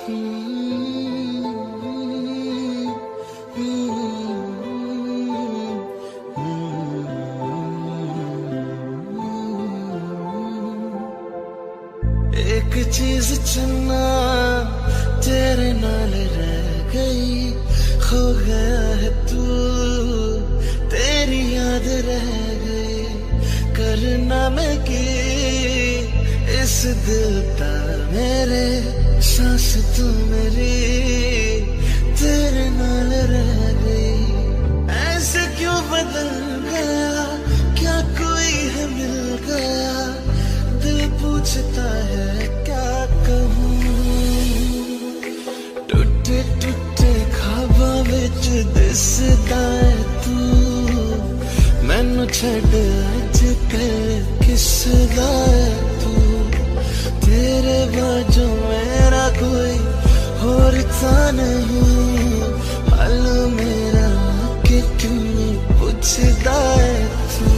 एक चीज चुनना तेरे नाल रह गई, खो गया है तू, तेरी याद रह गई। करना मैं की इस दिल का मेरे, सांस तू मेरी तेरे नाल रह गई। ऐसे क्यों बदल गया, क्या कोई है मिल गया, दिल पूछता है क्या कहूँ। टूटे टूटे ख्वाबां विच दिसदा है तू, मैनू छड्ड अज कल किसदा है तू। तेरे बाजू मेरा कोई होर था नहीं, हाल मेरा कि क्यों पूछदा है तू।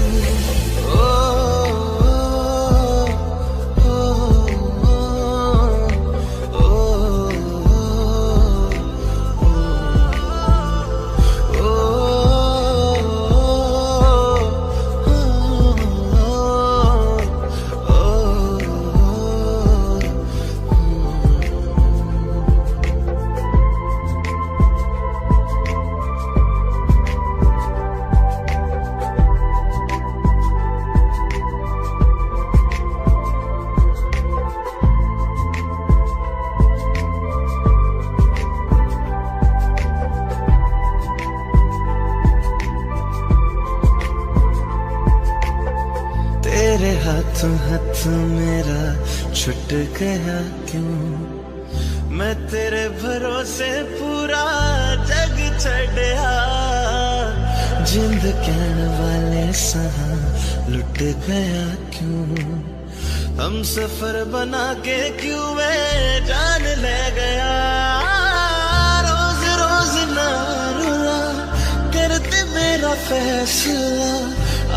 तेरे हाथों हाथ मेरा छुट गया क्यों, मैं तेरे भरोसे पूरा जग छड़िया। जिंद कहने वाले सहा लुट गया क्यों, हम सफर बना के क्यों वे जान ले गया। रोज रोज ना रुला करते मेरा फैसला,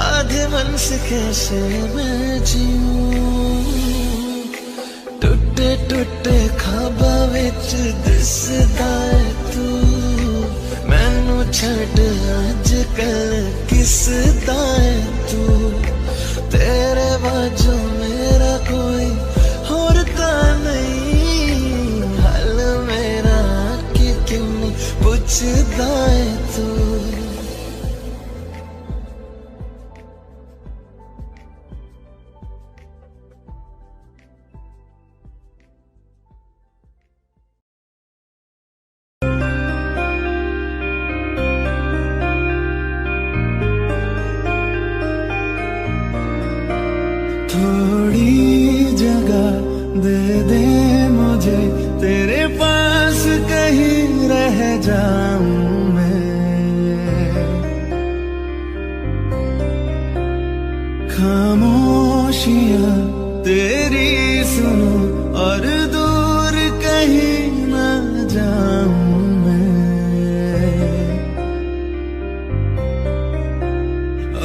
आधे मन से कैसे मैं जीऊं। टूटे टूटे ख्वाबां विच दिसदा है तू, मैनू छड्ड अज कल किसदा है तू। तेरे बाजू मेरा कोई होर तां नहीं, हाल मेरा कि क्यों पुछदा है तू। थोड़ी जगह दे दे मुझे, तेरे पास कहीं रह जाऊं मैं। खामोशियां तेरी सुनो और दूर कहीं ना जाऊं मैं।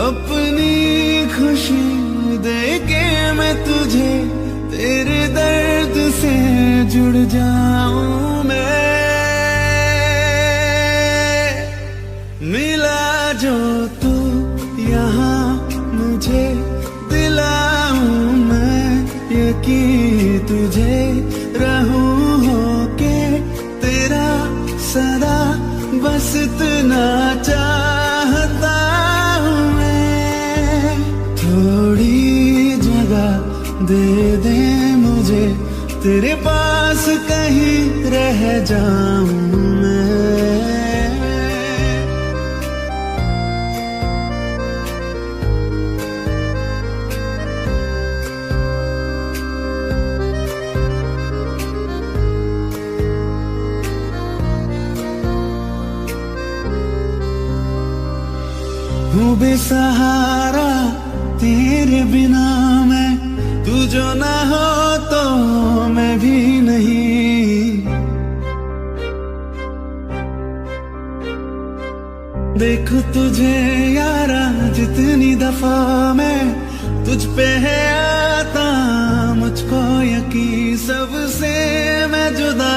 अपनी खुशी देके मैं तुझे तेरे दर्द से जुड़ जाऊं मैं। मिला जो तू यहाँ मुझे दिलाऊं मैं यकीन तुझे, रहूं होके तेरा सदा, बस इतना चाहता हूं मैं। थोड़ी जगह दे दे मुझे, तेरे पास कहीं रह जाऊं मैं। हूँ बेसहारा तेरे बिना मैं, तू जो ना हो तो मैं भी नहीं। देखो तुझे यारा जितनी दफा मैं तुझ पे है आता, मुझको यकीन सबसे मैं जुदा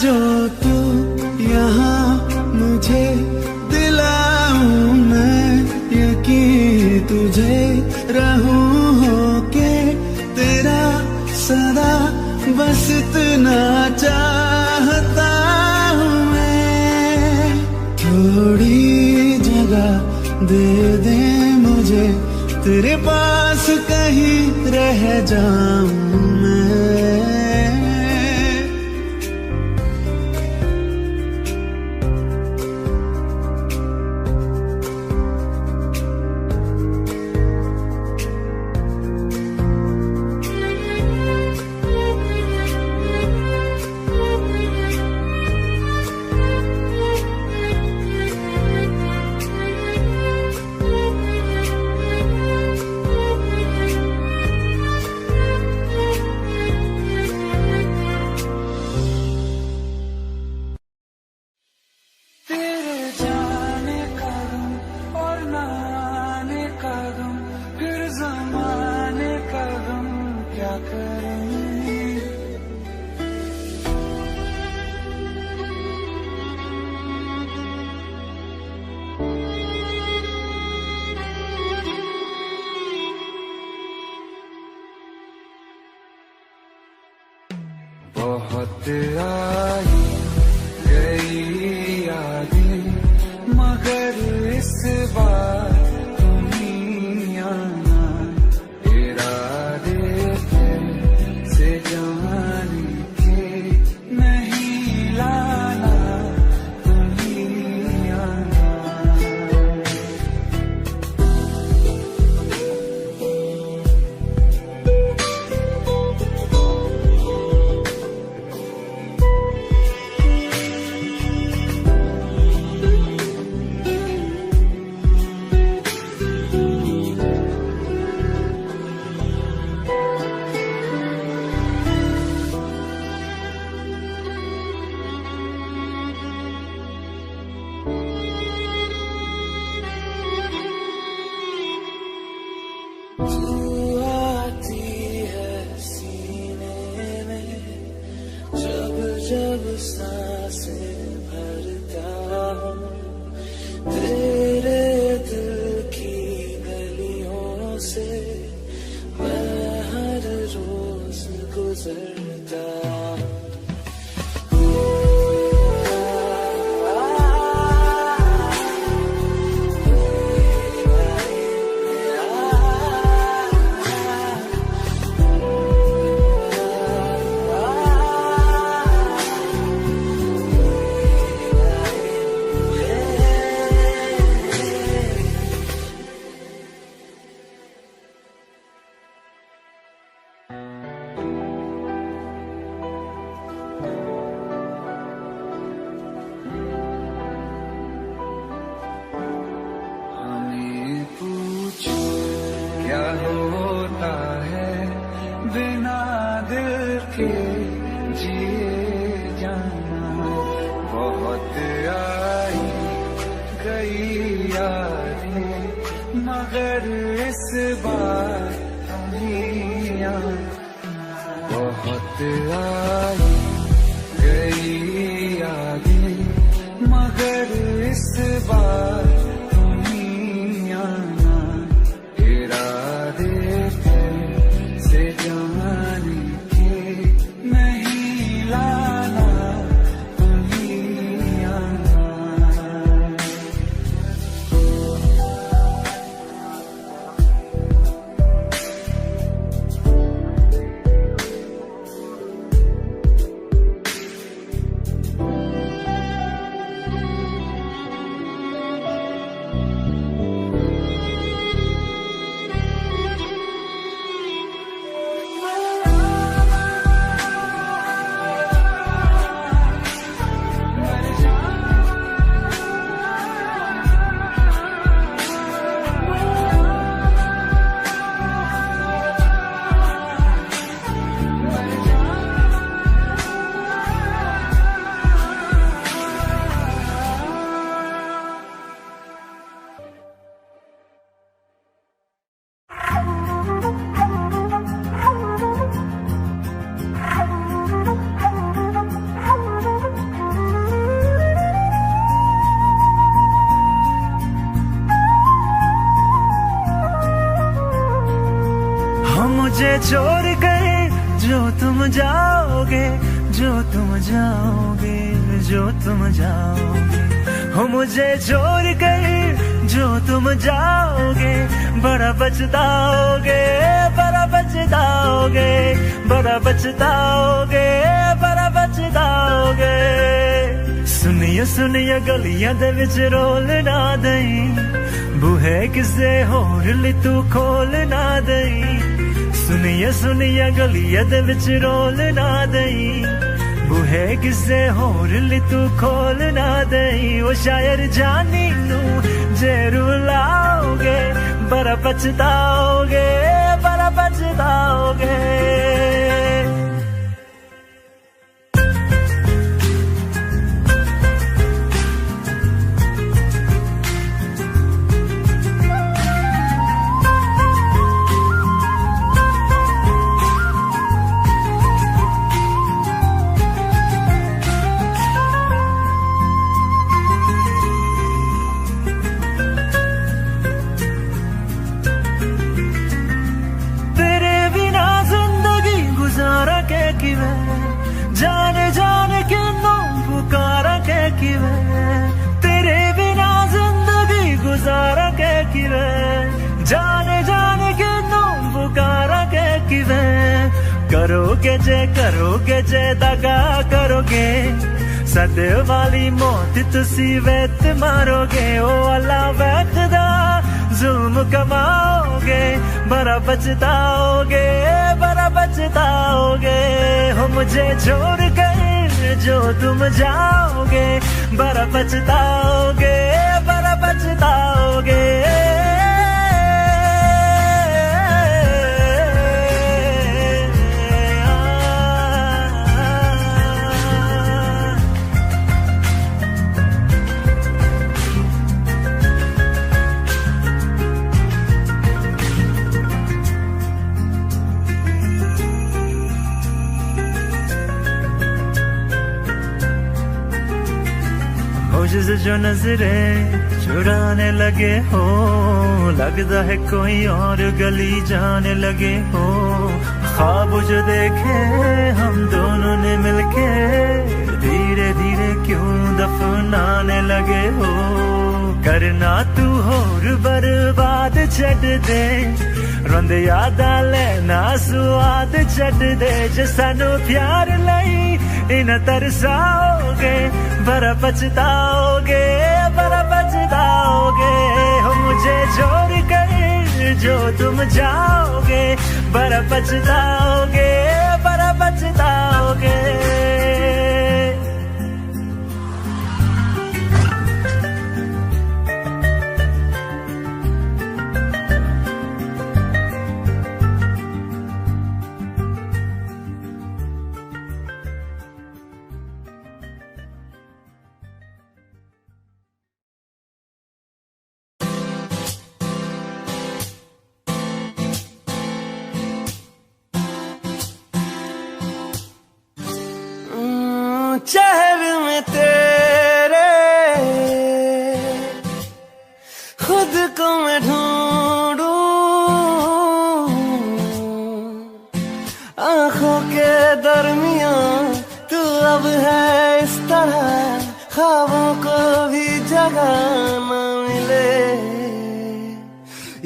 जो तू यहाँ मुझे दिलाऊं मैं यकीन तुझे रहूं होके तेरा सदा बस इतना चाहता हूँ मैं। थोड़ी जगह दे दे मुझे तेरे पास कहीं रह जाऊं मैं। बहुत आई गई यादें मगर इस बार तुम ही आना। इरादे से जान के नहीं लाना, तुम ही आना। जब सांसें भरता हूँ तेरे दिल की गलियों से मैं हर रोज गुजरता हूँ। क्या होता है बिना दिल के जिए जाना। बहुत आई गई यादें मगर इस बार तुम ही आना। बहुत आई गई यादें मगर इस बार तुम ही आना। से जान के नहीं लाना, तुम ही आना। छोड़ कर जो तुम जाओगे, जो तुम जाओगे, जो तुम जाओगे, हो मुझे छोड़ कर जो तुम जाओगे, बड़ा पछताओगे, बड़ा पछताओगे, बड़ा पछताओगे, बड़ा पछताओगे। सुनिए सुनिए गलियां दे विच रोल ना दई, बूहे किसे होर ली तू खोल ना दई। सुनिए सुनिए गलियां दे विच रोल ना दई, बूहे किसे होर ली तू खोल ना दई। ओ शायर जानी नू जे रुलाओगे, बड़ा पछताओगे, बड़ा पछताओगे। जाने जाने किन्नों पुकारा के किवे, तेरे बिना जिंदगी गुजारा के किवे। जाने जाने किन्नों पुकारा के किवे, करोगे जे दगा करोगे, सदे वाली मौत तुसी वेत मारोगे। ओ अल्लाह वैखदा जुल्म कमाओगे, बड़ा पछताओगे, बड़ा पछताओगे। हो मुझे छोड़ कर जो तुम जाओगे, बड़ा पछताओगे, बड़ा पछताओगे। से जो नजरे चुराने लगे हो, लगता है कोई और गली जाने लगे हो। ख्वाब जो देखे हम दोनों ने मिलके, धीरे धीरे क्यों दफनाने लगे हो। करना तू होर बर्बाद छड़ दे, रोंदे यादां लेना स्वाद छड़ दे। जे सानू प्यार लई इन तरसाओगे, बड़ा पछताओगे, बड़ा पछताओगे। हो मुझे छोड़ कर जो तुम जाओगे, बड़ा पछताओगे, बड़ा पछताओगे। चेहरे में तेरे खुद को मैं ढूंढूं, आंखों के दरमियान तू अब है इस तरह, ख्वाबों को भी जगह न मिले।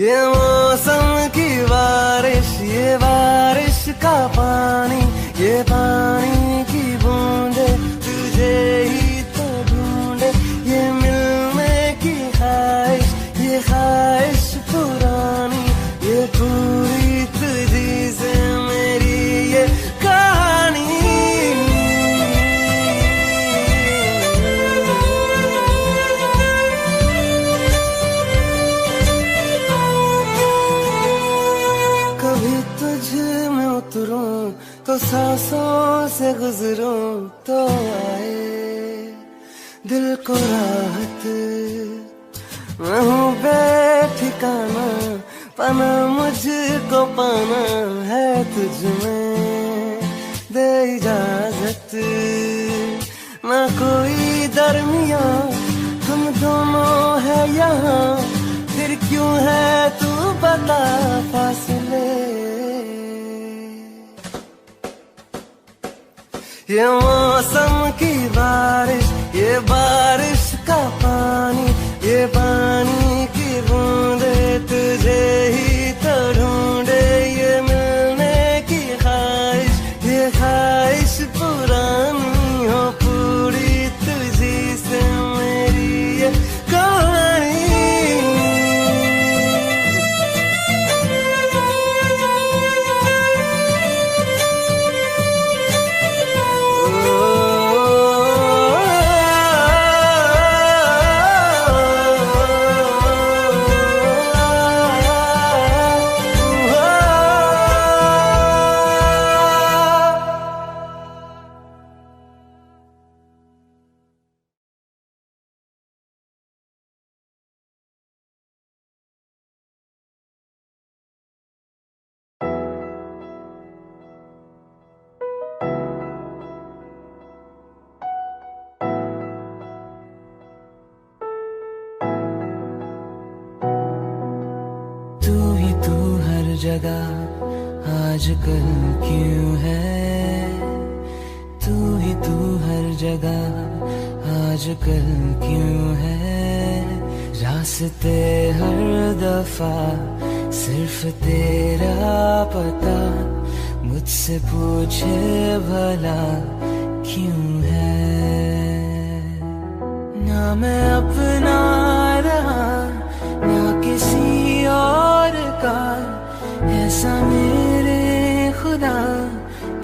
ये मौसम की बारिश, ये बारिश का पानी, ये पानी की बूंदे तुझे ही तो ढूंढे। ये मिलने की ख्वाहिश, ये ख्वाहिश पुरानी, ये पूरी तुझी से मेरी ये कहानी। कभी तुझ में उतरूं तो सांसों से गुजरूं तो आए दिल को राहत। मैं हूँ बेठिकाना, पाना मुझको पाना है तुझ में, दे इजाजत। ना कोई दरमिया हम दोनों है यहाँ, फिर क्यों है तू बता फासले। ये मौसम की बारिश, ये बारिश का पानी, ये पानी की बूंदे तुझे ही तो ढूंढे। ये मिलने की ख्वाहिश, ये ख्वाहिश पुरानी हो पूरी तुझी से मेरी ये कहानी। जगह आजकल क्यों है, तू ही तू हर जगह आजकल क्यों है। रास्ते हर दफा सिर्फ तेरा पता, मुझसे पूछे भला क्यों है। ना मैं अपना रहा ना किसी और का, ऐसा मेरे खुदा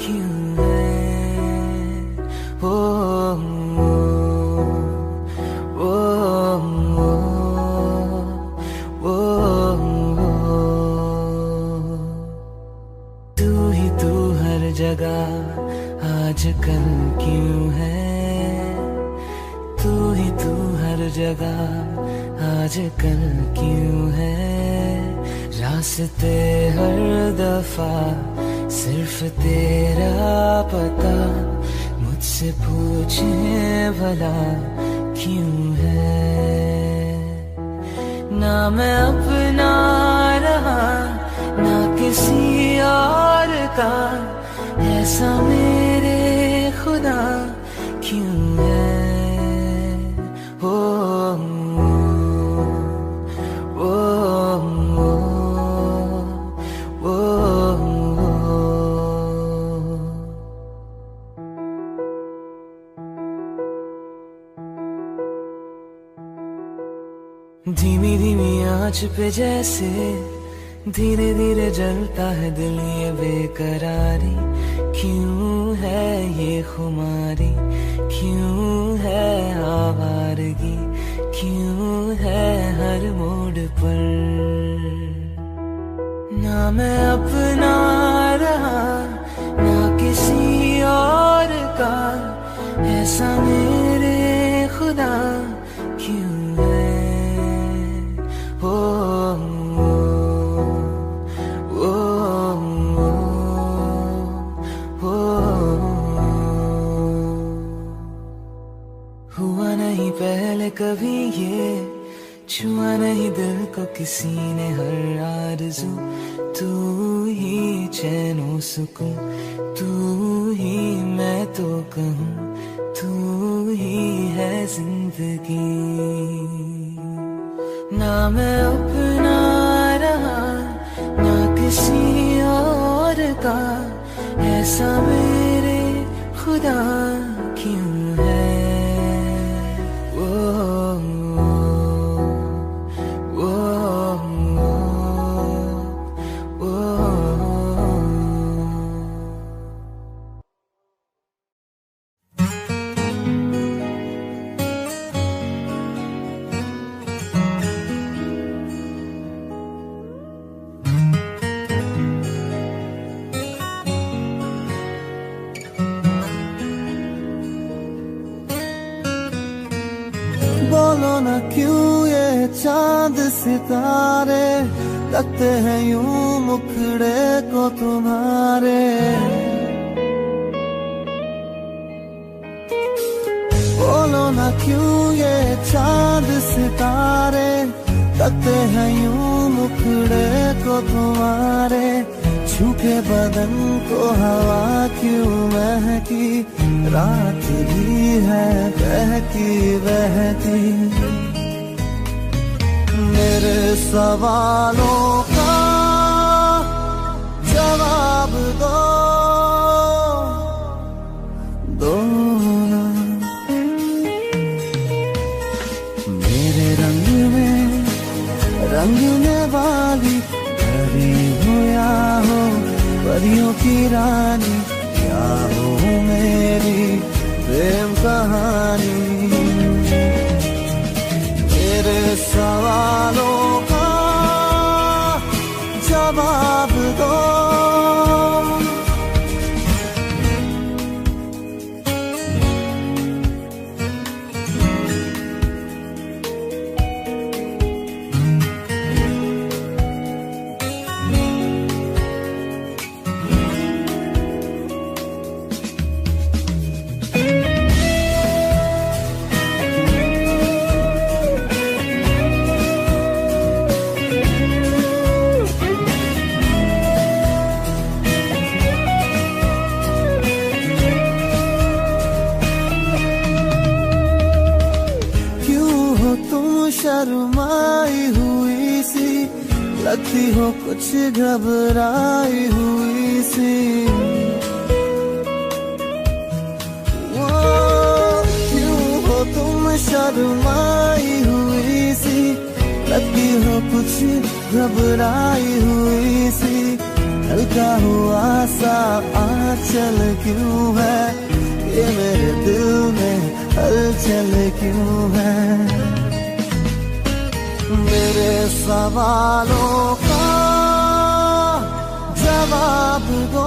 क्यों है। ओ, ओ, ओ, ओ, तू ही तू हर जगह आजकल क्यों है, तू ही तू हर जगह आजकल क्यों है। रास्ते हर दफा सिर्फ तेरा पता, मुझसे पूछे भला क्यों है। ना मैं अपना रहा ना किसी और का, ऐसा मेरे खुदा क्यों है। ओ, धीमी धीमी आंच पे जैसे धीरे धीरे जलता है दिल, ये बेकरारी क्यों है, ये खुमारी क्यों है, आवारगी क्यों है हर मोड़ पर। ना मैं अपना रहा ना किसी और का, ऐसा मेरे खुदा क्यों है। ओ, ओ, ओ, ओ, हुआ नहीं पहले कभी ये, छुआ नहीं दिल को किसी ने हर आरज़ू। तू ही चैनो सुकून, तू ही मैं तो कहूँ, तू ही है जिंदगी। ना मैं अपना रहा ना किसी और का, ऐसा मेरे खुदा क्यों है। ओ, ओ, ओ, बोलो ना क्यों ये चांद सितारे लगते हैं यूं मुखड़े को तुम्हारे। बोलो ना क्यों ये चांद सितारे लगते हैं यूं मुखड़े को तुम्हारे। छूके बदन को हवा क्यों महकी, रात भी है बहती बहती। मेरे सवालों का जवाब दो ना। मेरे रंगने वाली परी हो या हो परियों की रानी, क्या हो मेरी प्रेम कहानी। मेरे सवालों का जवाब दो। शर्माई हुई सी लगती हो, कुछ घबराई हुई सी। क्यों हो तुम शर्माई हुई सी लगती हो, कुछ घबराई हुई सी। हल्का हुआ सा आंचल क्यों है, ये मेरे दिल में हलचल क्यों है। मेरे सवालों का जवाब दो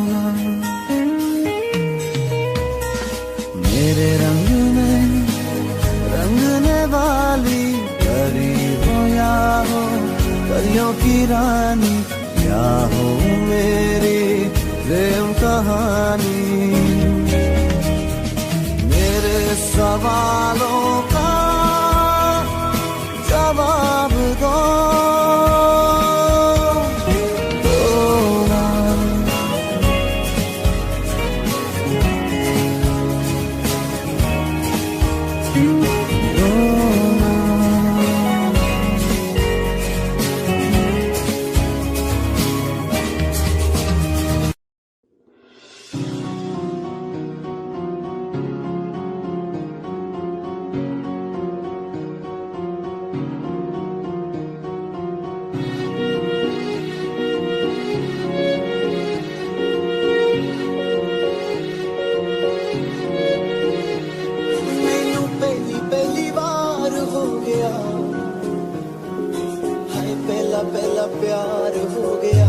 ना। मेरे रंगने वाली परी हो या हो परियों की रानी, क्या हो मेरी प्रेम कहानी। सवालों का जवाब दो ना। पहला प्यार हो गया,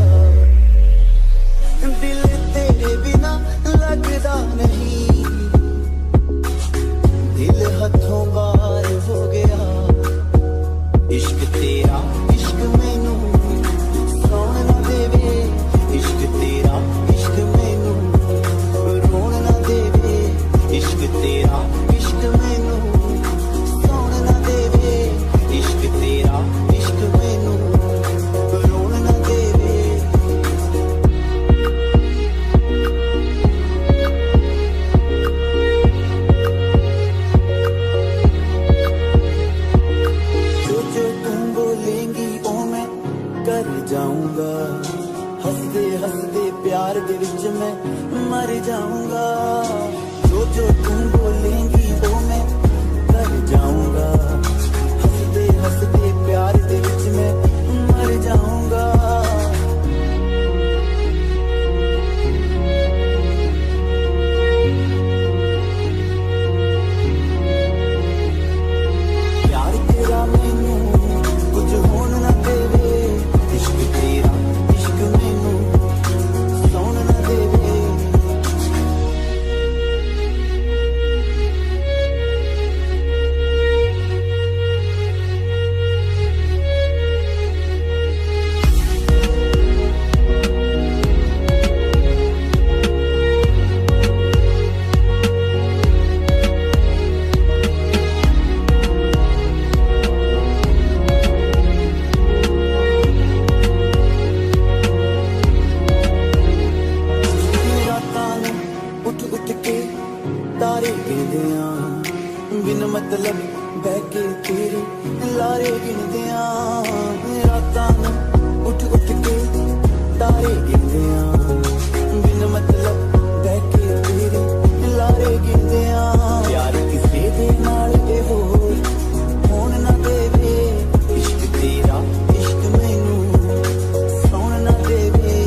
दिल तेरे बिना लगदा नहीं, दिल हथों बार हो गया। इश्क तेरा इश्क मैनू सौण ना देवे, इश्क तेरा इश्क मैनू रोण ना देवे। इश्क तेरा इश्क मैनू सौण ना देवे, इश्क तेरा इश्क मैनू रोण ना देवे। जो तुम बोलेंगी ओ मैं कर जाऊंगा, हंसदे हंसदे प्यार दे विच मैं मर जाऊंगा। जो तुम बोलेंगी ओ मैं कर जाऊंगा, हंसदे हंसदे प्यार दे विच मैं मर जाऊंगा। प्यार तेरा मैनू कुछ होन ना देवे, इश्क तेरा इश्क मैनू सौण ना देवे। मतलब बह के तेरे लारे गिनदे रातां नूं उठ उठ के तारे गिनदे बिन मतलब बह के तेरे लारे गिनदे प्यार किसे दे नाल ए होर होण ना देवे इश्क तेरा इश्क मैनू सौण ना देवे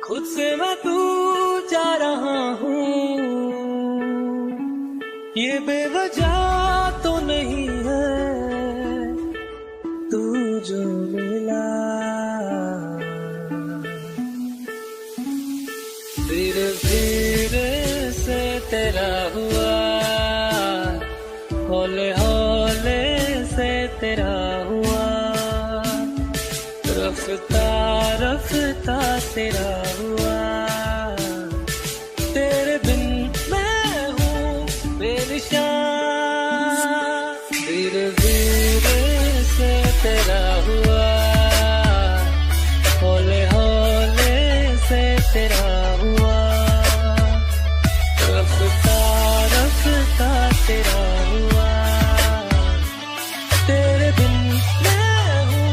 खुद से मैं दूर जा रहा हूँ, ये बेवजह तो नहीं है तू जो मिला। धीरे धीरे से तेरा हुआ, हौले हौले से तेरा हुआ, रफ्ता रफ्ता तेरा हुआ। तेरे बिन मैं हूँ बेनिशान। धीरे धीरे से तेरा हुआ, हौले हौले से तेरा हुआ, रफ्ता रफ्ता तेरा हुआ। तेरे बिन मैं हूँ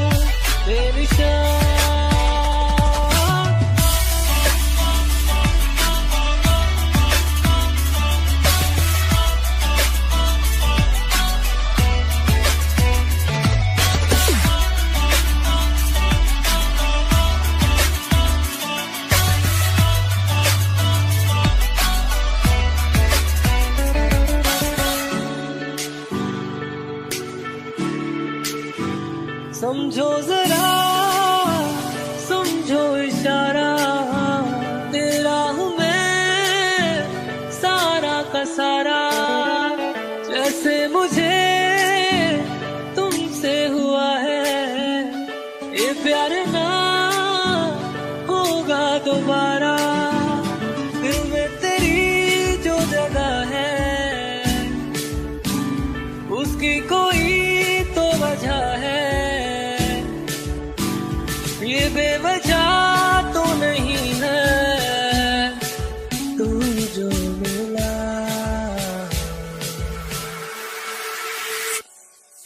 बेनिशान। समझो जरा, समझो इशारा, तेरा हूँ मैं सारा का सारा। जैसे मुझे तुमसे हुआ है, ये प्यार ना होगा दोबारा। दिल में तेरी जो जगह है, उसकी कोई तो वजह है। ये बेवजह तो नहीं है तू जो मिला।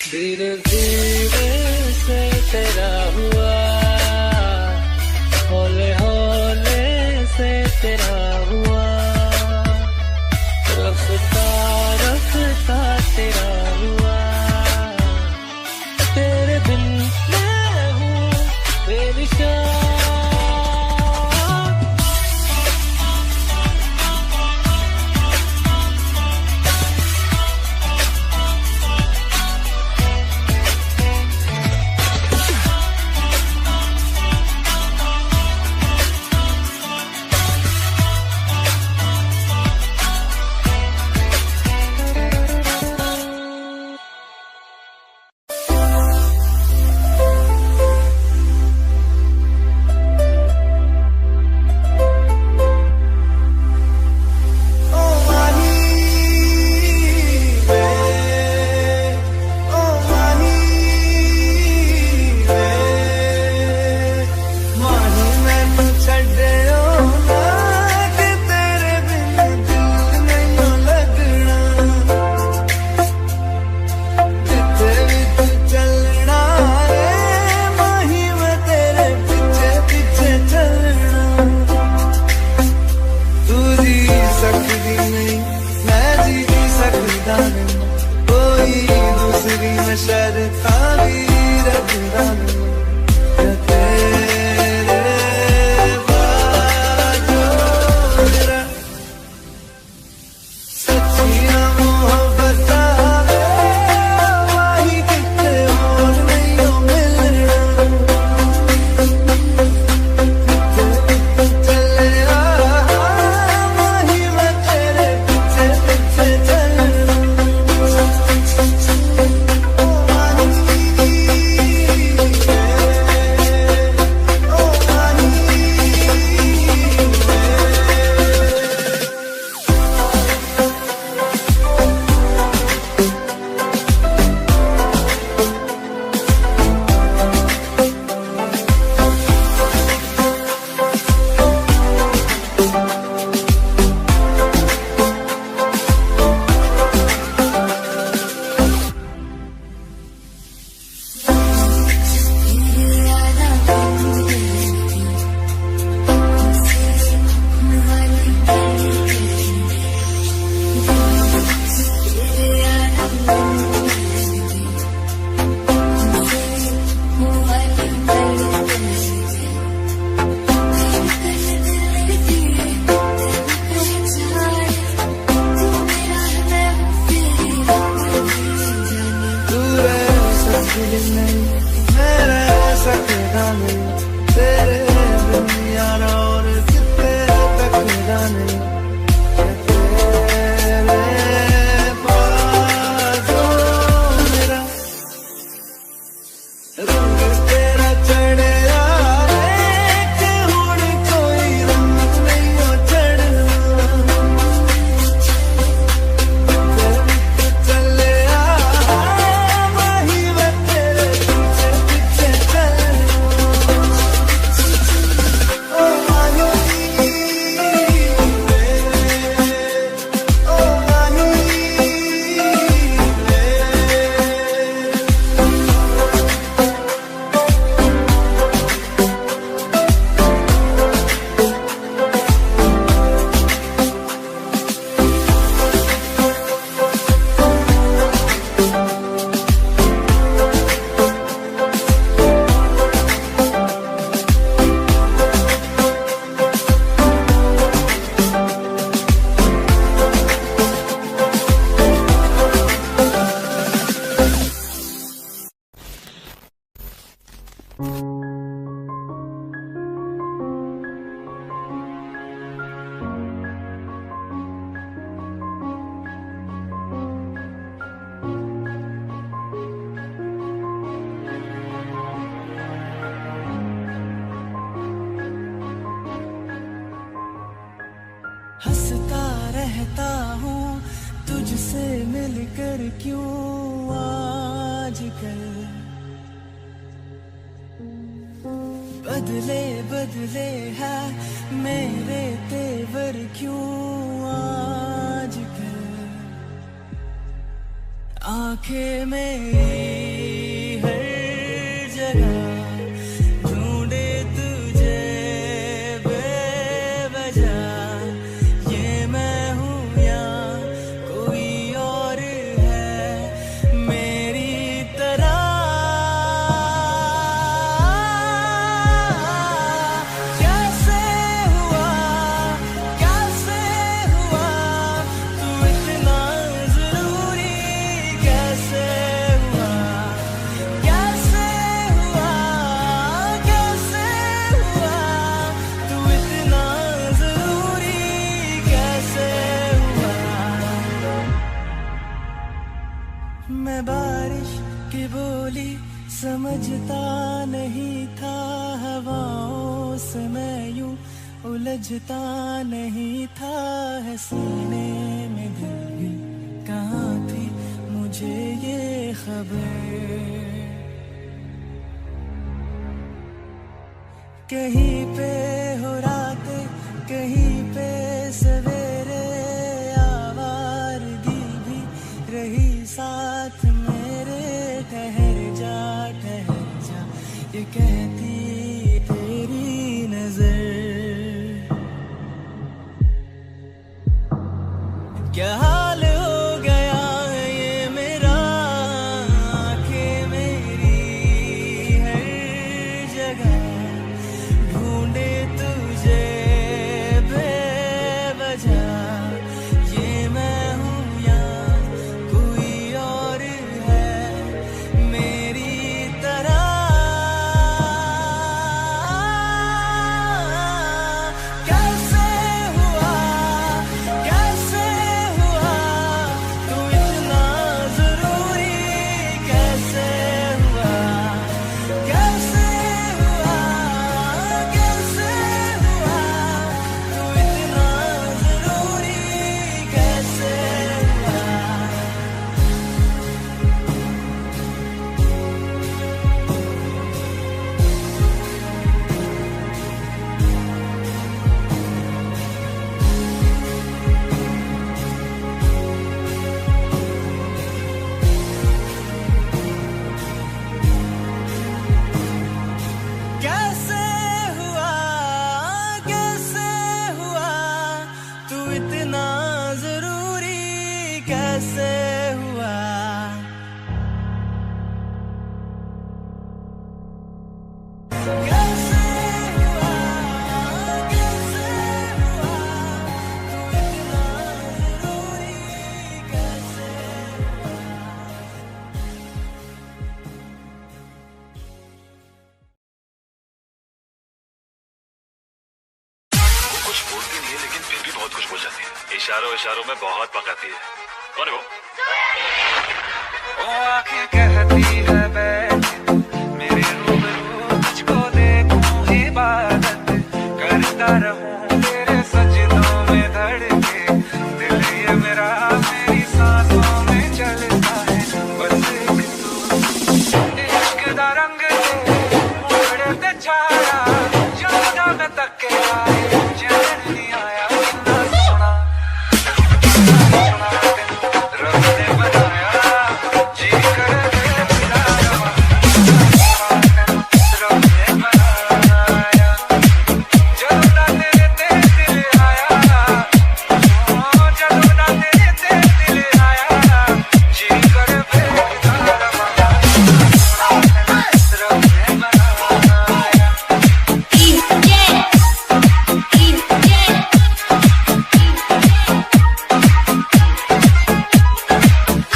धीरे धीरे से तेरा हुआ, हौले हौले से तेरा हुआ, रफ्ता रफ्ता तेरा हुआ। तेरे बिन मैं हूँ बेनिशान। नहीं मैं रह सकता नहीं तेरे बिन यारा और कितने तक जाने तेरे बाजों मेरा रंग तेरा चढ़े कोई रंग नहीं हो चढ़ना चले वही वे तेरे पीछे पीछे चलना ओ आनी ओ आनी हंसता रहता हूँ तुझसे मिलकर क्यों आजकल बदले बदले है मेरे तेवर क्यों आजकल आंखें मेरी हर जगह ढूंढे तुझे बेवजह ये मैं हूँ या कोई और है मेरी तरह कैसे हुआ तू इतना जरूरी कैसे हुआ तू इतना जरूरी कैसे हुआ मैं बारिश की बोली समझता नहीं था हवाओं से मैं यूं उलझता नहीं था है सीने में दिल भी कहाँ थी मुझे ये खबर कहीं पे हो रातें कहीं पे सवेरे आवारगी भी रही साथ मेरे ठहर जा ये कहती तेरी नजर क्या हाल हो गया ये मेरा आंखें मेरी हर जगह ढूंढे तुझे बेवजह ये मैं हूँ या कोई और है मेरी तरह कुछ बोलती नहीं है लेकिन फिर भी बहुत कुछ बोल जाती है। इशारों इशारों में बहुत पकाती है। कौन है वो? ओ आंखें कहती है बैठ मेरे रूबरू तुझको देखूं इबादत करता रहूं तेरे सजदों में धड़के दिल ये मेरा मेरी सांसों में चलता है बस इश्क दा रंग ते मुंडे ते छाया जोदा मैं तके आए चैन नहीं आया कितना सोना रब ने बनाया जी कर दे तेरा रवा रब ने बनाया जदों दा तेरे ते दिल आया जदों दा तेरे ते दिल आया जी कर दे तेरा रवा रब ने बनाया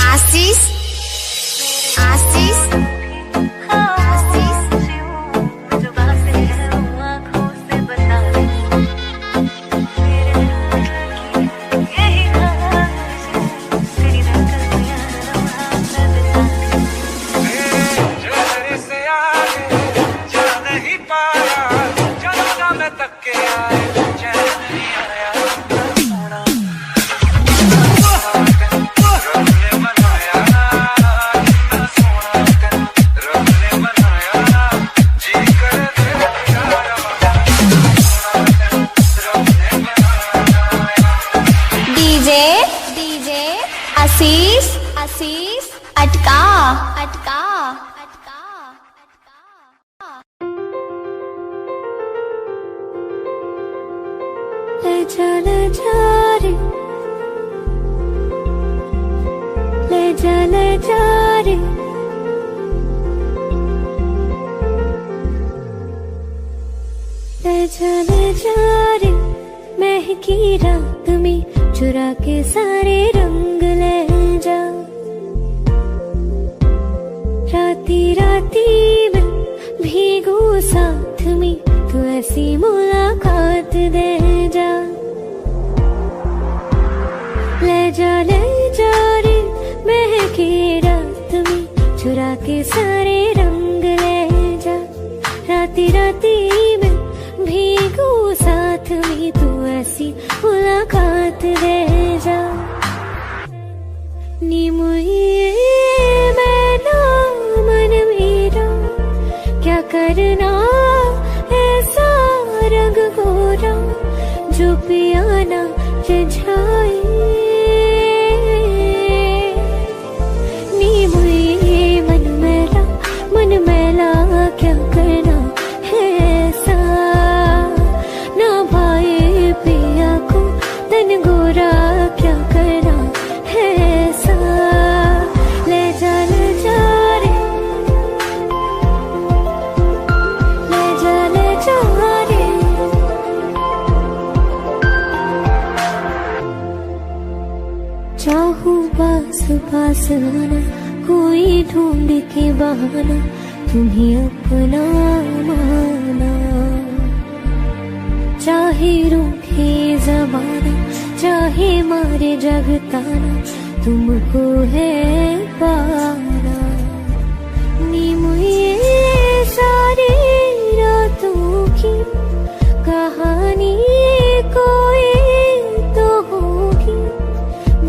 आशीष आशीष आशीष जो बातें हैं वो आँखों से बता दे यही ख्वाहिश तेरी धड़कनियाँ लम्हा मैं बिता जहर से आगे जा नहीं पाया जहाँ मैं तक के आए चैन नहीं आया सोना रब ने बनाया कितना सोना रब ने बनाया जी कर दे तेरा रवा रब ने बनाया डीजे डीजे आशीष आशीष अटका अटका अटका ले जा रे ले जा रे ले जा रे महकी रात में चुरा के सारे रंग ले जा राती राती में भीगू साथ में तू ऐसी मुलाकात दे जा ले जा रे महकी रात में चुरा के सारे रंग ले जा राती राती में भीगू साथ में तू ऐसी मुलाकात दे जा नी मुझे मैना मन मेरा क्या करना ऐसा रंग गोरा जो पियाना रिझाए नी मुझे मन मैला क्या करना है ऐसा ना भाई पिया को तन गोरा क्या करना है ऐसा ले जा रे ले जा रे चाहूं पास पास आना कोई ढूंढ के बहाना तुम्हें अपना माना चाहे रूठे जमाना चाहे मारे जगताना तुमको है पाना नी मुझे सारी रातों की कहानी कोई तो होगी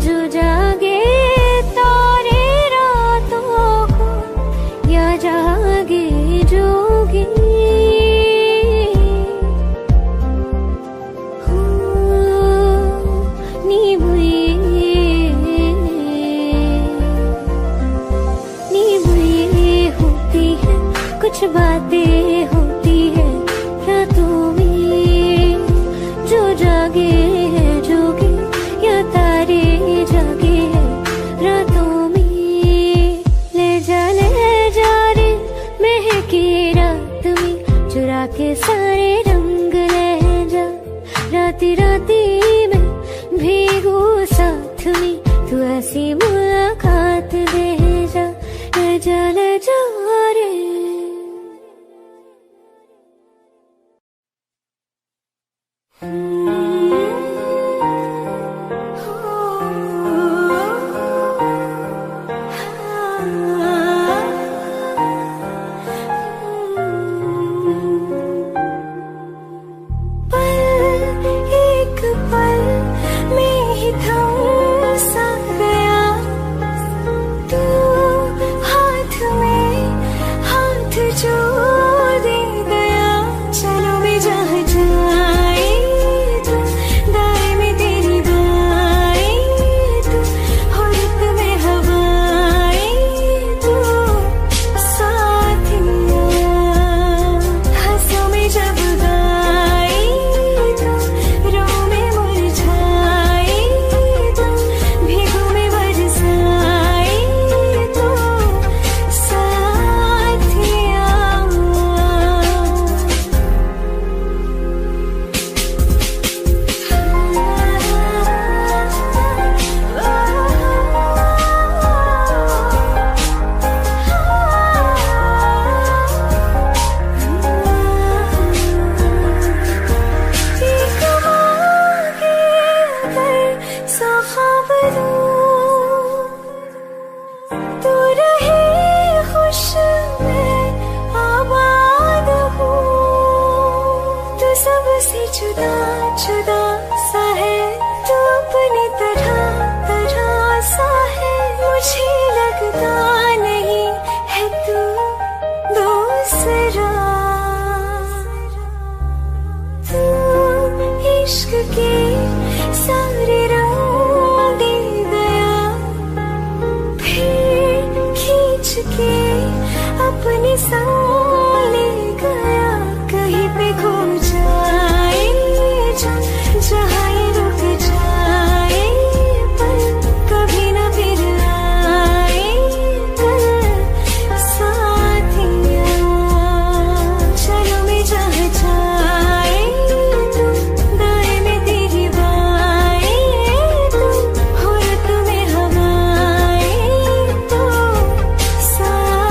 जो जागे तारे रातों को या जागे जोगी नी बुई होती है कुछ बातें होती है रातों में जो जागे है जोगी या तारे जागे है रातों में ले जा रे महकी रात में चुरा के सारे रंग ले जा राती राती में भीगू साथ में तू ऐसी मुलाकात दे जा ले जा रे ओ अपने संग ले गया, कहीं पे खो जाए जहाँ ये रुक जाए, पर कभी न फिर आए कल साथिया। चलो मैं जहाँ जाए तुम, दाएं में तेरी बाएं तुम, हो रत में हवाएं तो साथिया।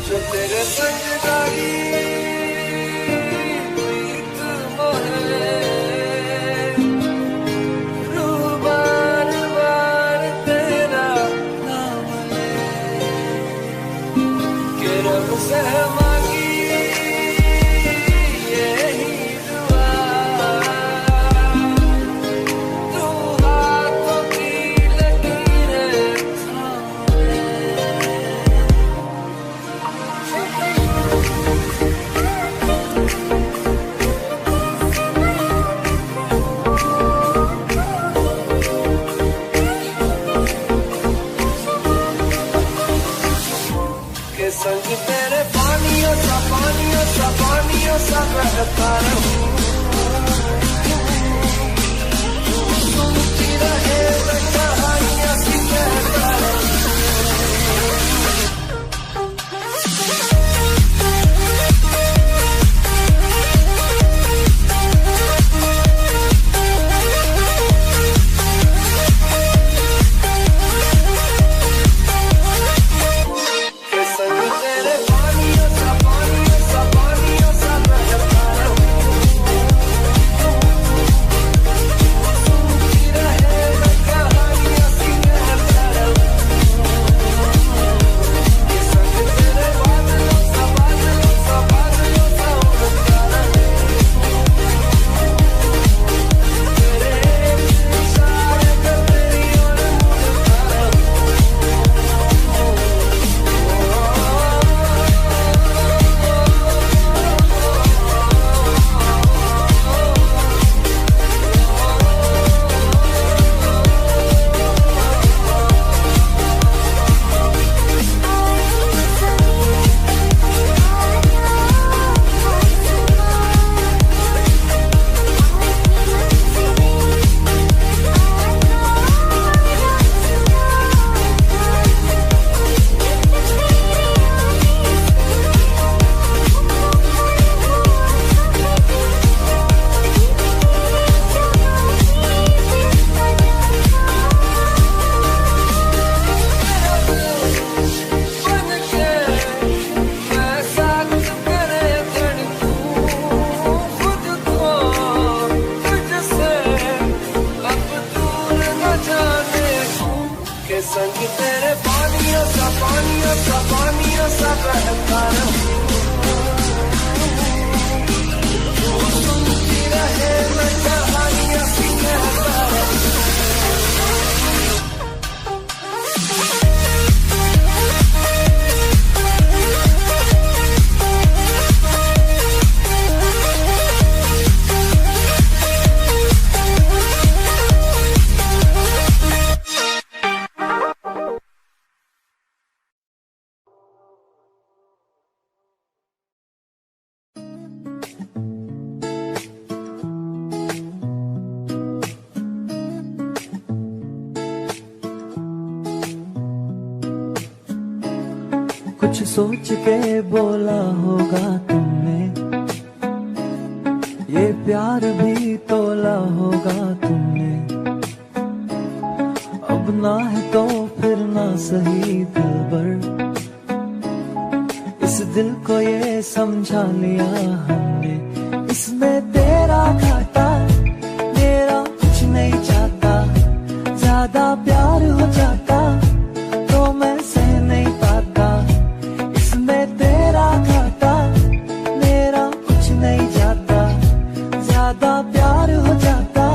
जो तेरे संग गाड़ी प्रीत मोहे, रूह बार बार तेरा नाम ले, के रब से मांगी यही दुआ, तू हाथों की लकीरें थाम ले। के संग तेरे पानियों सा बहता रहूं, सुनती रहे मैं कहानियां सी कहता रहूं। के संग तेरे पानियों सा बहता रहूं, सुनती रहे मैं कहानियां सी कहता रहूं। के संग तेरे बादलों सा उड़ता रहूं, तेरे इशारे पे तेरी ओर मुड़ता रहूं। बन के मैं साथ तेरे धड़कूं, खुद को तुझसे अब दूर न जाने दूं। के संग तेरे पानियों सा बहता रहूं, सुनती रहे मैं कहानियां सी कहता रहूं। कुछ सोच के बोला होगा तुमने, ये प्यार भी तोला होगा तुमने, अब ना है तो फिर ना सही दिलबर। इस दिल को ये समझा लिया हमने, इसमें तेरा घाटा मेरा कुछ नहीं चाहता। ज्यादा प्यार हो जाता तो मैं सह नहीं पाता, इसमें तेरा घाटा मेरा कुछ नहीं जाता। ज्यादा प्यार हो जाता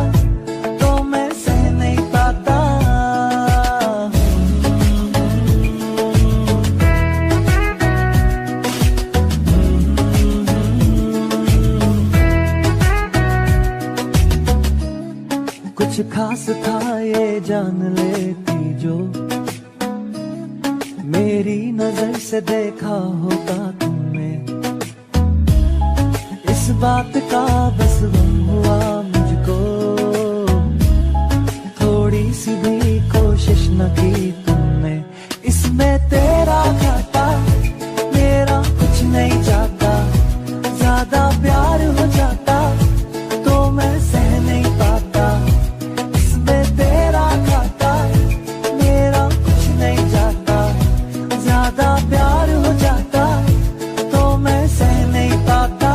तो मैं सह नहीं पाता। कुछ खास था ये जान लेती जो, मेरी नजर से देखा होता तुमने। इस बात का बस गम हुआ मुझको, थोड़ी सी भी कोशिश न की तुमने। इसमें तेरा घाटा मेरा कुछ नहीं जाता। ज्यादा प्यार हो जाता तो मैं सह नहीं पाता, इसमें तेरा घाटा मेरा कुछ नहीं जाता। ज्यादा प्यार हो जाता तो मैं सह नहीं पाता।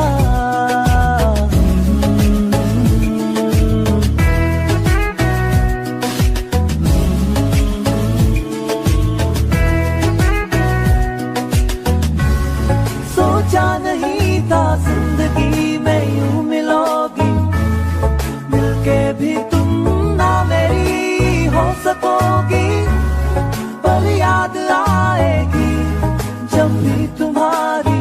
सोचा नहीं था जिंदगी में यूं मिलोगी, मिलके भी तुम ना मेरी हो सकोगी। पर याद आएगी जब भी तुम्हारी,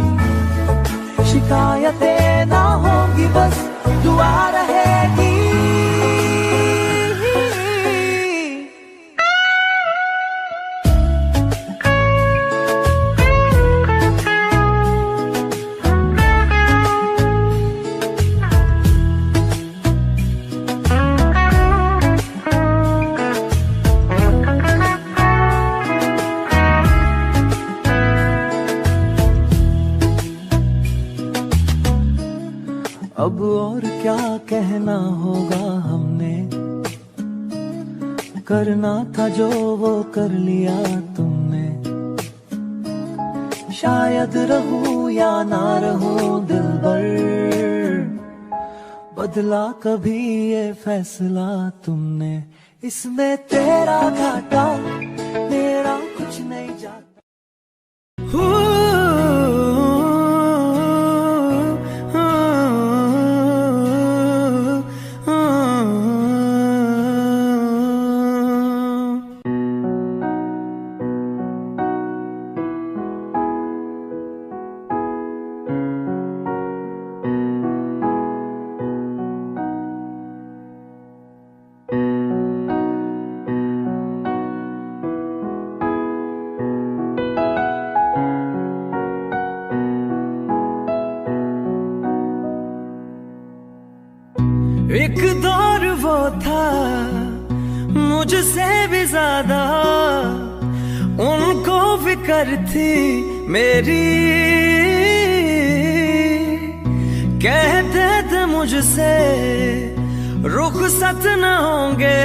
शिकायतें ना होंगी बस दुआ रहेगी। अब और क्या कहना होगा हमने, करना था जो वो कर लिया तुमने। शायद रहूं या ना रहूं दिलबर, बदला कभी ये फैसला तुमने। इसमें तेरा घाटा मेरा कुछ नहीं जाता। एक दौर वो था मुझसे भी ज्यादा, उनको फिक्र थी मेरी। कहते थे मुझसे रुखसत न होंगे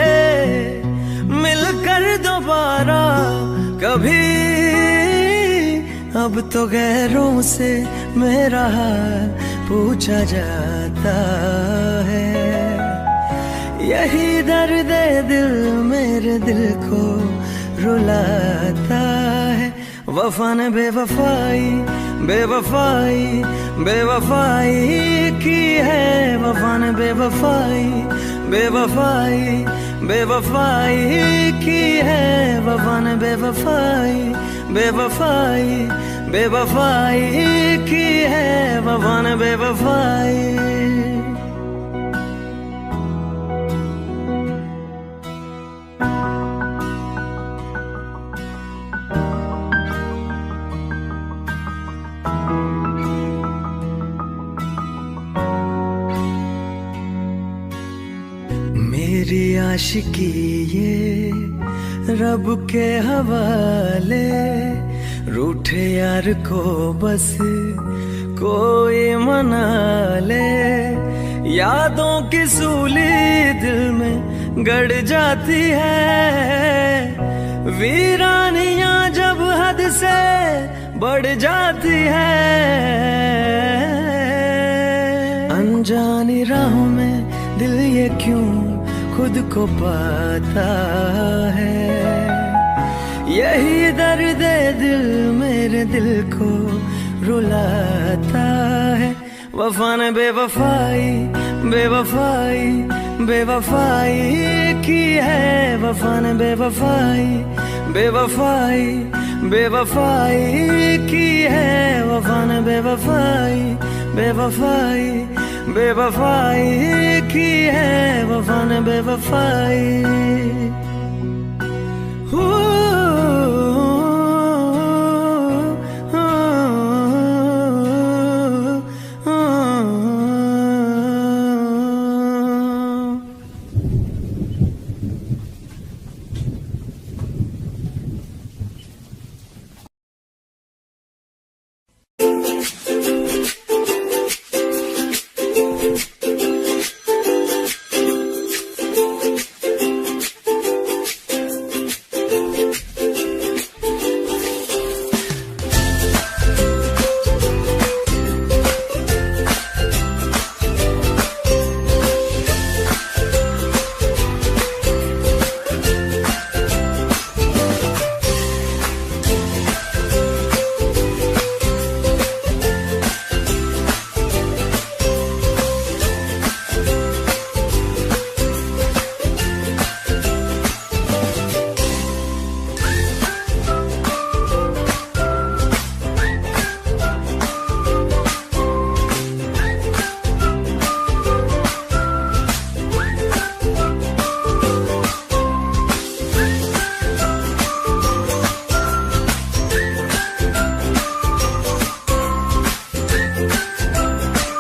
मिलकर दोबारा कभी। अब तो गैरों से मेरा हाल पूछा जाता है, यही दर्द दिल मेरे दिल को रुलाता है। वफा ने बेवफाई बेवफाई बेवफाई की है, वफा ने बेवफाई बेवफाई बेवफाई की है। वफा ने बेवफाई बेवफाई बेवफाई की है, वफा ने बेवफाई। मेरी आशिकी ये रब के हवाले, रूठे यार को बस कोई मना ले। यादों की सूली दिल में गड़ जाती है, वीरानियां जब हद से बढ़ जाती है। अनजानी राहों में दिल ये क्यों खुद को पाता है, यही दर्द दिल मेरे दिल को रुलाता है। वफा ने बेवफाई बेवफाई बेवफाई की है, वफा ने बेवफाई बेवफाई बेवफाई की है, वफा ने बेवफाई बेवफाई बेवफाई की है, वफा ने बेवफाई।